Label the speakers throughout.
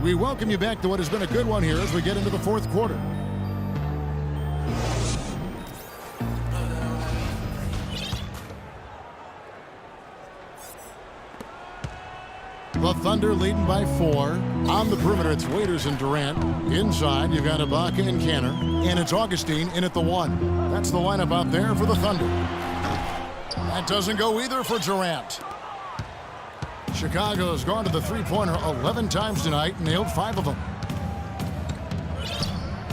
Speaker 1: We welcome you back to what has been a good one here as we get into the fourth quarter. The Thunder leading by 4. On the perimeter, it's Waiters and Durant. Inside, you've got Ibaka and Kanter. And it's Augustine in at the 1. That's the lineup out there for the Thunder. That doesn't go either for Durant. Chicago's gone to the three-pointer 11 times tonight, nailed 5 of them.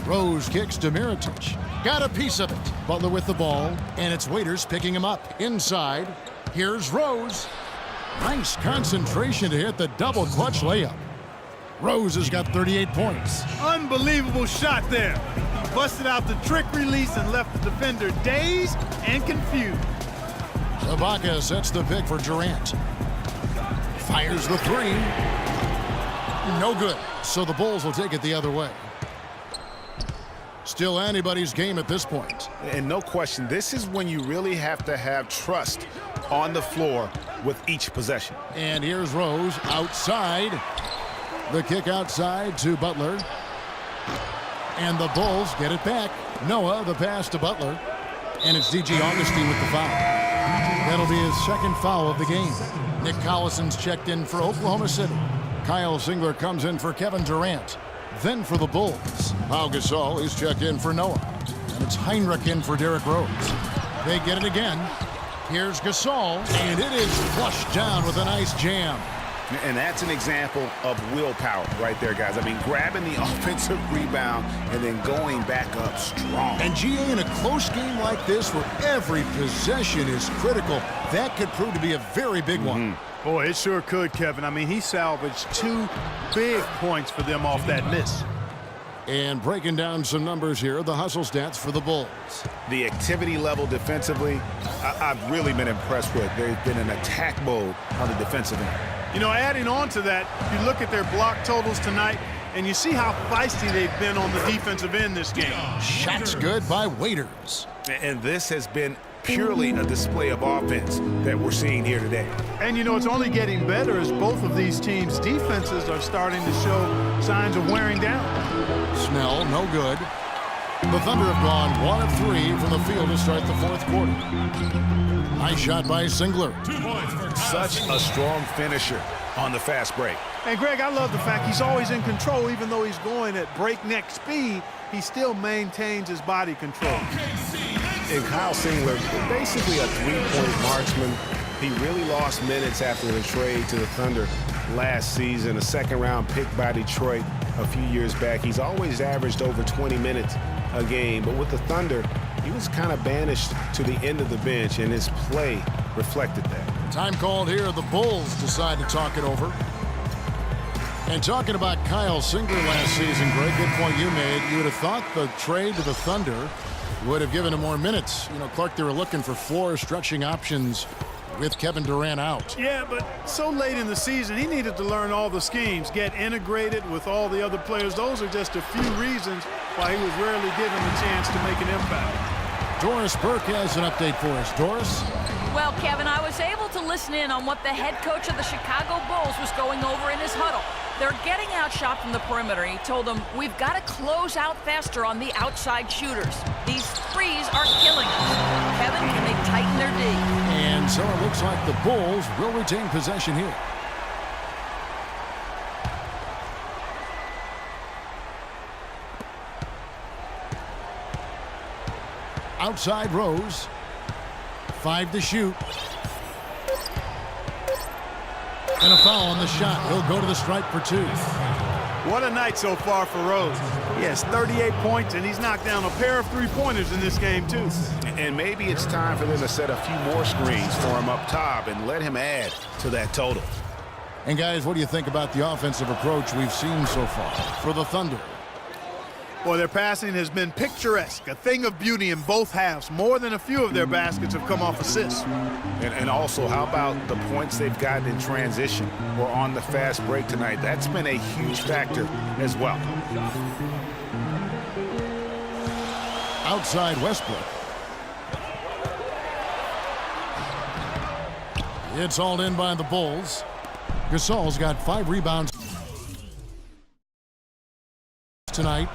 Speaker 1: Rose kicks to Mirotic. Got a piece of it. Butler with the ball, and it's Waiters picking him up. Inside, here's Rose. Nice concentration to hit the double clutch layup. Rose has got 38 points.
Speaker 2: Unbelievable shot there. He busted out the trick release and left the defender dazed and confused.
Speaker 1: Ibaka sets the pick for Durant. Fires the 3. No good. So the Bulls will take it the other way. Still anybody's game at this point.
Speaker 3: And no question, this is when you really have to have trust on the floor with each possession.
Speaker 1: And here's Rose outside. The kick outside to Butler. And the Bulls get it back. Noah, the pass to Butler. And it's DJ Augustine with the foul. That'll be his second foul of the game. Nick Collison's checked in for Oklahoma City. Kyle Singler comes in for Kevin Durant. Then for the Bulls, Pau Gasol is checked in for Noah. And it's Heinrich in for Derrick Rose. They get it again. Here's Gasol, and it is flushed down with a nice jam.
Speaker 3: And that's an example of willpower right there, guys. I mean, grabbing the offensive rebound and then going back up strong.
Speaker 1: And GA, in a close game like this where every possession is critical, that could prove to be a very big one.
Speaker 2: Boy, it sure could, Kevin. I mean, he salvaged 2 big points for them off that miss.
Speaker 1: And breaking down some numbers here, the hustle stats for the Bulls.
Speaker 3: The activity level defensively, I've really been impressed with. They've been in attack mode on the defensive end.
Speaker 2: You know, adding on to that, you look at their block totals tonight, and you see how feisty they've been on the defensive end this game.
Speaker 1: Shots good by Waiters.
Speaker 3: And this has been purely a display of offense that we're seeing here today.
Speaker 2: And, you know, it's only getting better as both of these teams' defenses are starting to show signs of wearing down.
Speaker 1: Snell, no good. The Thunder have gone 1 of 3 from the field to start the fourth quarter. Nice shot by Singler.
Speaker 3: Such a strong finisher on the fast break.
Speaker 2: And, Greg, I love the fact he's always in control. Even though he's going at breakneck speed, he still maintains his body control.
Speaker 3: And Kyle Singler, basically a three-point marksman. He really lost minutes after the trade to the Thunder last season, a second-round pick by Detroit a few years back. He's always averaged over 20 minutes a game, but with the Thunder, he was kind of banished to the end of the bench, and his play reflected that.
Speaker 1: Time called here. The Bulls decide to talk it over. And talking about Kyle Singler last season, Greg, good point you made. You would have thought the trade to the Thunder would have given him more minutes. You know, Clark, they were looking for floor stretching options with Kevin Durant out.
Speaker 2: Yeah, but so late in the season, he needed to learn all the schemes, get integrated with all the other players. Those are just a few reasons why he was rarely given the chance to make an impact.
Speaker 1: Doris Burke has an update for us. Doris?
Speaker 4: Well, Kevin, I was able to listen in on what the head coach of the Chicago Bulls was going over in his huddle. They're getting outshot from the perimeter. He told them, we've got to close out faster on the outside shooters. These threes are killing us. Kevin, can they tighten their D?
Speaker 1: And so it looks like the Bulls will retain possession here. Outside Rose. 5 to shoot. And a foul on the shot. He'll go to the stripe for 2.
Speaker 2: What a night so far for Rose. He has 38 points, and he's knocked down a pair of three-pointers in this game, too.
Speaker 3: And maybe it's time for them to set a few more screens for him up top and let him add to that total.
Speaker 1: And, guys, what do you think about the offensive approach we've seen so far for the Thunder?
Speaker 2: Well, their passing has been picturesque, a thing of beauty in both halves. More than a few of their baskets have come off assists.
Speaker 3: And also, how about the points they've gotten in transition or on the fast break tonight? That's been a huge factor as well.
Speaker 1: Outside Westbrook. It's hauled in by the Bulls. Gasol's got 5 rebounds. tonight.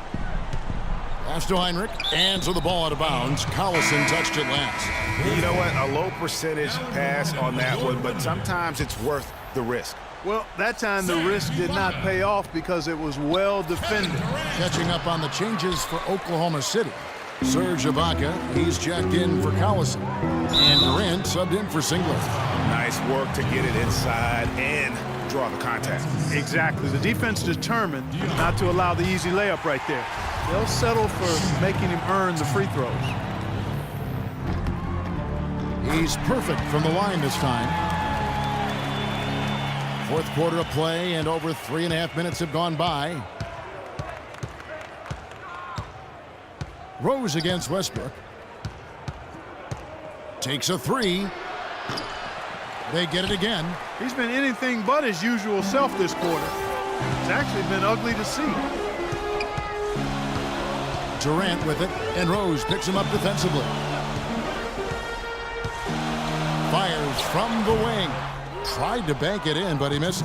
Speaker 1: Pass to Heinrich, and so the ball out of bounds. Collison touched it last.
Speaker 3: You know what? A low percentage pass on that one, but sometimes it's worth the risk.
Speaker 2: Well, that time the risk did not pay off because it was well defended.
Speaker 1: Catching up on the changes for Oklahoma City. Serge Ibaka, he's checked in for Collison. And Durant subbed in for Singler.
Speaker 3: Nice work to get it inside and draw the contact.
Speaker 2: Exactly. The defense determined not to allow the easy layup right there. They'll settle for making him earn the free throws.
Speaker 1: He's perfect from the line this time. Fourth quarter of play, and over 3.5 minutes have gone by. Rose against Westbrook. Takes a three. They get it again.
Speaker 2: He's been anything but his usual self this quarter. It's actually been ugly to see.
Speaker 1: Durant with it, and Rose picks him up defensively. Fires from the wing. Tried to bank it in, but he misses.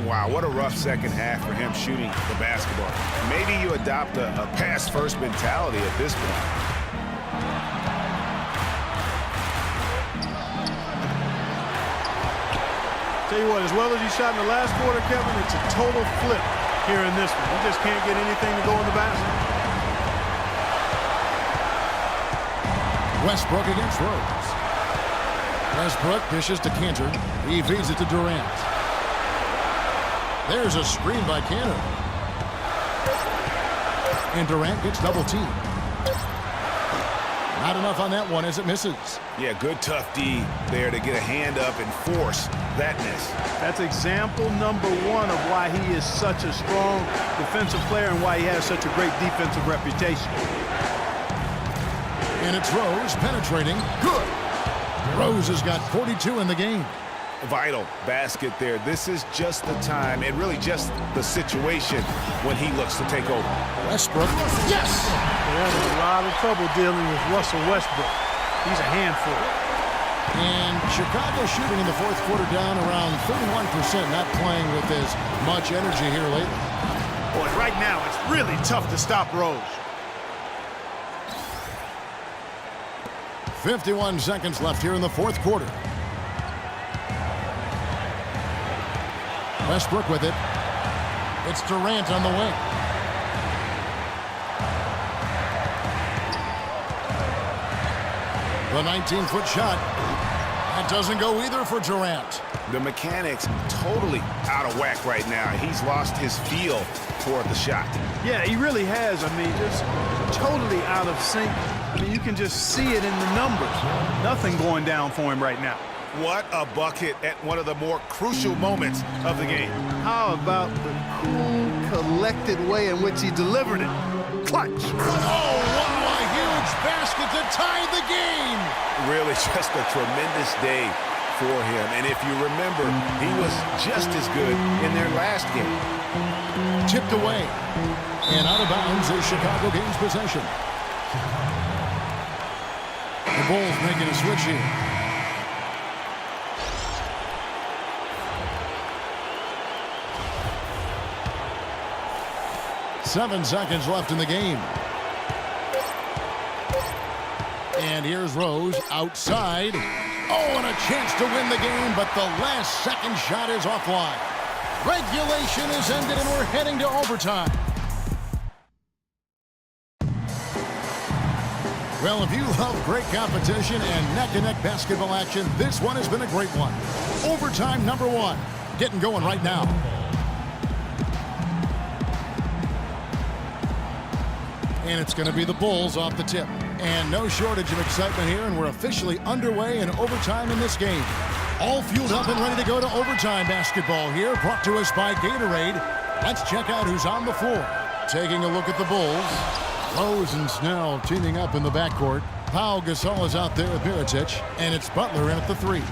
Speaker 3: Wow, what a rough second half for him shooting the basketball. Maybe you adopt a pass-first mentality at this point.
Speaker 2: Tell you what, as well as he shot in the last quarter, Kevin, it's a total flip here in this one. He just can't get anything to go in the basket.
Speaker 1: Westbrook against Rose. Westbrook dishes to Cantor. He feeds it to Durant. There's a screen by Cantor. And Durant gets double teamed. Not enough on that one as it misses.
Speaker 3: Yeah, good tough D there to get a hand up and force that miss.
Speaker 2: That's example number one of why he is such a strong defensive player and why he has such a great defensive reputation.
Speaker 1: And it's Rose penetrating. Good. Rose has got 42 in the game.
Speaker 3: Vital basket there. This is just the time and really just the situation when he looks to take over.
Speaker 1: Westbrook. Yes!
Speaker 2: They're having a lot of trouble dealing with Russell Westbrook. He's a handful.
Speaker 1: And Chicago shooting in the fourth quarter down around 31%, not playing with as much energy here lately.
Speaker 2: Boy, right now it's really tough to stop Rose.
Speaker 1: 51 seconds left here in the fourth quarter. Westbrook with it. It's Durant on the wing. The 19-foot shot. That doesn't go either for Durant.
Speaker 3: The mechanics totally out of whack right now. He's lost his feel for the shot.
Speaker 2: Yeah, he really has. I mean, just totally out of sync. I mean, you can just see it in the numbers. Nothing going down for him right now.
Speaker 3: What a bucket at one of the more crucial moments of the game.
Speaker 2: How about the cool, collected way in which he delivered it? Clutch.
Speaker 1: Oh, what a huge basket to tie the game.
Speaker 3: Really just a tremendous day for him. And if you remember, he was just as good in their last game.
Speaker 1: Tipped away. And out of bounds as Chicago gains possession. The Bulls making a switch here. Seven seconds left in the game. And here's Rose outside. Oh, and a chance to win the game, but the last second shot is offline. Regulation is ended, and we're heading to overtime. Well, if you love great competition and neck-to-neck basketball action, this one has been a great one. Overtime number one. Getting going right now. And it's going to be the Bulls off the tip. And no shortage of excitement here, and we're officially underway in overtime in this game. All fueled up and ready to go to overtime basketball here, brought to us by Gatorade. Let's check out who's on the floor. Taking a look at the Bulls. Rose and Snell teaming up in the backcourt. Pau Gasol is out there with Mirotic, and it's Butler in at the three.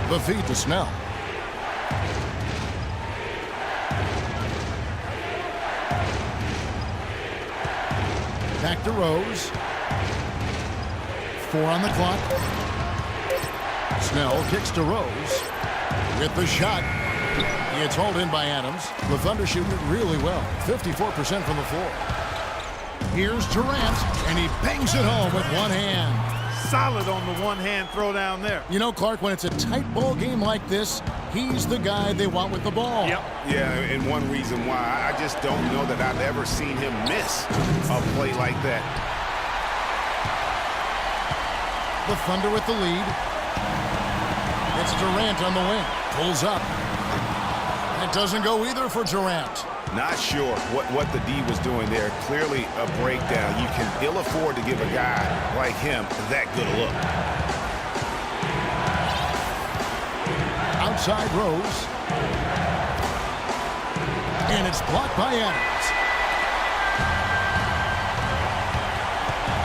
Speaker 1: The feed to Snell. Back to Rose. 4 on the clock. Snell kicks to Rose. With the shot. It's hauled in by Adams. The Thunder shooting it really well. 54% from the floor. Here's Durant, and he bangs it home with one hand.
Speaker 2: Solid on the one-hand throw down there.
Speaker 1: You know, Clark, when it's a tight ball game like this, he's the guy they want with the ball.
Speaker 2: Yep.
Speaker 3: Yeah, and one reason why, I just don't know that I've ever seen him miss a play like that.
Speaker 1: The Thunder with the lead. It's Durant on the wing. Pulls up. That doesn't go either for Durant.
Speaker 3: Not sure what the D was doing there. Clearly a breakdown. You can ill afford to give a guy like him that good a look.
Speaker 1: Outside Rose. And it's blocked by Adams.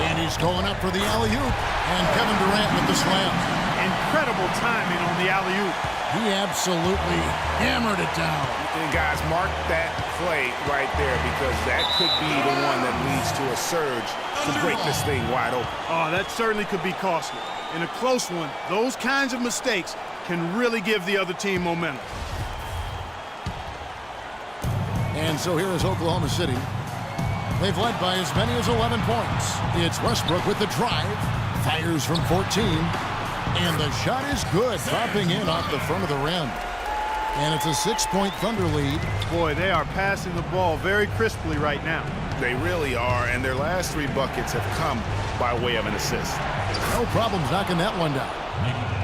Speaker 1: And he's going up for the alley-oop. And Kevin Durant with the slam.
Speaker 2: Incredible timing on the alley-oop.
Speaker 1: He absolutely hammered it down.
Speaker 3: And guys, mark that play right there, because that could be the one that leads to a surge to break this thing wide open.
Speaker 2: Oh, that certainly could be costly. In a close one, those kinds of mistakes can really give the other team momentum.
Speaker 1: And so here is Oklahoma City. They've led by as many as 11 points. It's Westbrook with the drive. Fires from 14. And the shot is good, dropping in off the front of the rim. And it's a 6-point Thunder lead.
Speaker 2: Boy, they are passing the ball very crisply right now.
Speaker 3: They really are, and their last 3 buckets have come by way of an assist.
Speaker 1: No problems knocking that one down.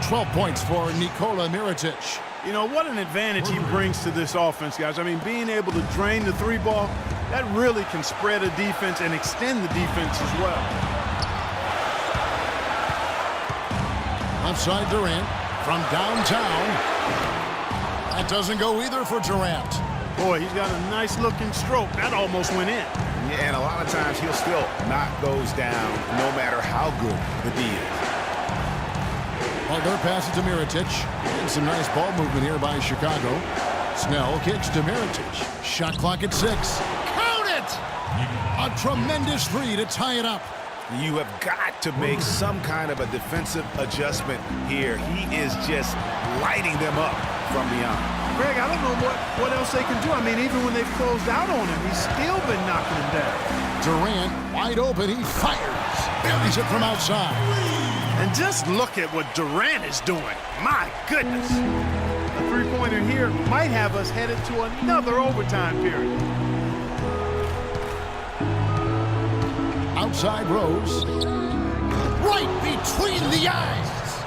Speaker 1: 12 points for Nikola Mirotic.
Speaker 2: You know, what an advantage he brings to this offense, guys. I mean, being able to drain the 3-ball, that really can spread a defense and extend the defense as well.
Speaker 1: Outside Durant from downtown. That doesn't go either for Durant.
Speaker 2: Boy, he's got a nice-looking stroke. That almost went in.
Speaker 3: Yeah, and a lot of times he'll still knock those down no matter how good the D is.
Speaker 1: Butler passes to Mirotic. And some nice ball movement here by Chicago. Snell kicks to Mirotic. Shot clock at 6. Count it! A tremendous 3 to tie it up.
Speaker 3: You have got to make some kind of a defensive adjustment here. He is just lighting them up from beyond.
Speaker 2: Greg, I don't know what else they can do. I mean, even when they've closed out on him, he's still been knocking him down.
Speaker 1: Durant, wide open, he fires. Buries it from outside.
Speaker 2: And just look at what Durant is doing. My goodness. A three-pointer here might have us headed to another overtime period.
Speaker 1: Outside Rose. Right between the eyes.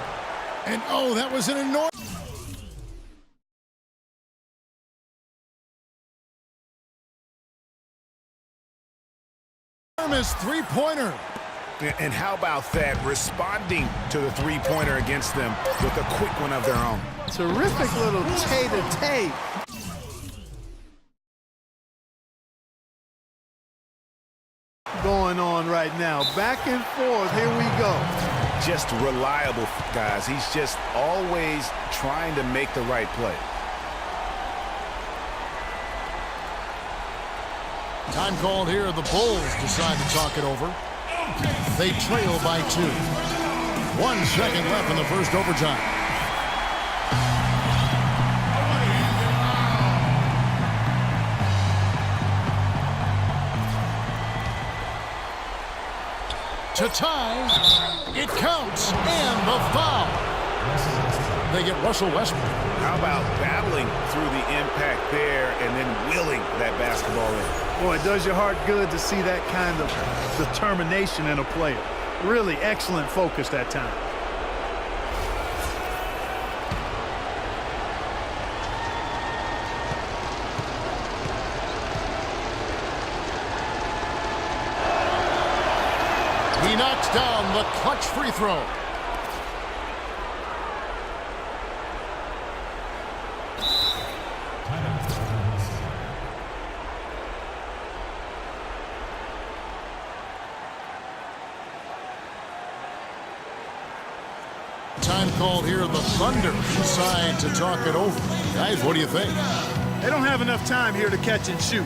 Speaker 1: And oh, that was an enormous. Three-pointer.
Speaker 3: And how about that, responding to the three-pointer against them with a quick one of their own.
Speaker 2: Terrific little tay-to-tay. Going on right now. Back and forth. Here we go.
Speaker 3: Just reliable, guys. He's just always trying to make the right play.
Speaker 1: Time called here. The Bulls decide to talk it over. They trail by 2. 1 second left in the first overtime. To tie, it counts, and the foul. They get Russell Westbrook.
Speaker 3: How about battling through the impact there and then willing that basketball in?
Speaker 2: Boy, it does your heart good to see that kind of determination in a player. Really excellent focus that time.
Speaker 1: He knocks down the clutch free throw. Time called here. The Thunder decide to talk it over. Guys, what do you think?
Speaker 2: They don't have enough time here to catch and shoot.